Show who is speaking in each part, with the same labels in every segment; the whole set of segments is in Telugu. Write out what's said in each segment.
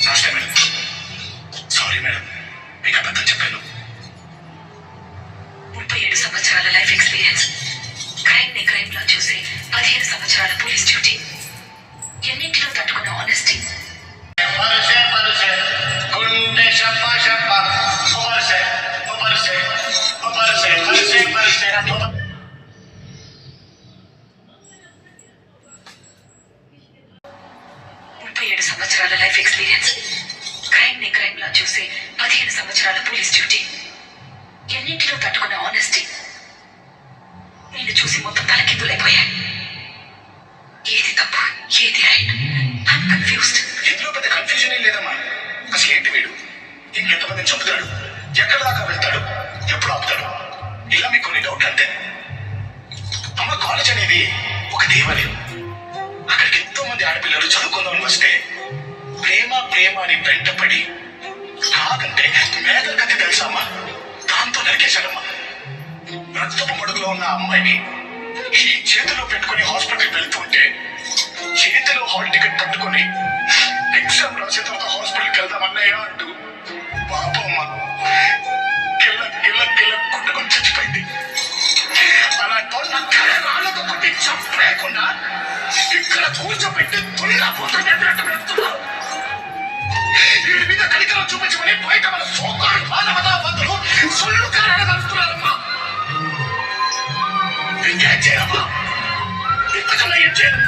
Speaker 1: సంవత్సరాలు.
Speaker 2: సారీ మేడం, మీకు అబద్ధం చెప్పాను.
Speaker 1: 37 సంవత్సరాల లైఫ్ ఎక్స్పీరియన్స్, క్రైమ్ లా చూసి 15 సంవత్సరాల పోలీస్ డ్యూటీ, ఎన్నింటిలో తట్టుకున్న ఆనెస్టీ. సంవత్సరాల లైఫ్ ఎక్స్పీరియన్స్, క్రైమ్ లా చూసి 15 సంవత్సరాల పోలీస్ డ్యూటీ, ఎన్నింటిలో తట్టుకున్న ఆనెస్టీ. నేను చూసి మొత్తం తలకిందులైపోయా. ఏది తప్పు, ఏది రైట్, ఐఎమ్ కన్ఫ్యూజ్డ్.
Speaker 2: ఇందులో పెద్ద కన్ఫ్యూజన్ ఏం లేదమ్మా. అసలు ఏంటి వీడు ఇంకెంతమందిని చంపుతాడు, ఎక్కడ దాకా వెళ్తాడు, ఎప్పుడు ఆపుతాడు, ఇలా మీకు కొన్ని డౌట్లు అంతే. అమ్మ, కాలేజ్ అనేది ఒక దేవాలయం. అక్కడికి ఎంతో మంది ఆడపిల్లలు చదువుకుందామని వస్తే ప్రేమ అని వెంటపడి కాదంటే మేకల కథ తెలుసామా, దాంతో నరికేశాడమ్మా. రక్తపు మడుగులో ఉన్న అమ్మాయిని ఈ చేతిలో పెట్టుకుని హాస్పిటల్కి వెళ్తూ ఉంటే చేతిలో హాల్ టికెట్ పట్టుకుని ఎగ్జామ్ రాసిన తర్వాత హాస్పిటల్కి వెళ్దామన్నయ్య అంటూ పాపమ్మ గిల్ల గిల్ల గిల్ల కుట్టుకొని చచ్చిపోయింది. అలా రాళ్ళతో కొట్టి చంపేయకుండా ఇక్కడ కూర్చోబెట్టి తున్నపోతున్నట్టు పెడుతున్నావు. వీడి మీద కనికరం చూపించమని బయట మన సోకారు మానవతావాదులు సొల్లు కారణమా. ఇంకేం చేయమ్మా, ఇంతకన్నా ఏం చేయను.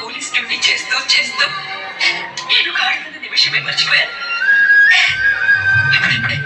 Speaker 1: పోలీస్ డ్యూటీ చేస్తూ నేను కారణమైన నిమిషమే మర్చిపోయాను. ఇప్పుడిప్పుడే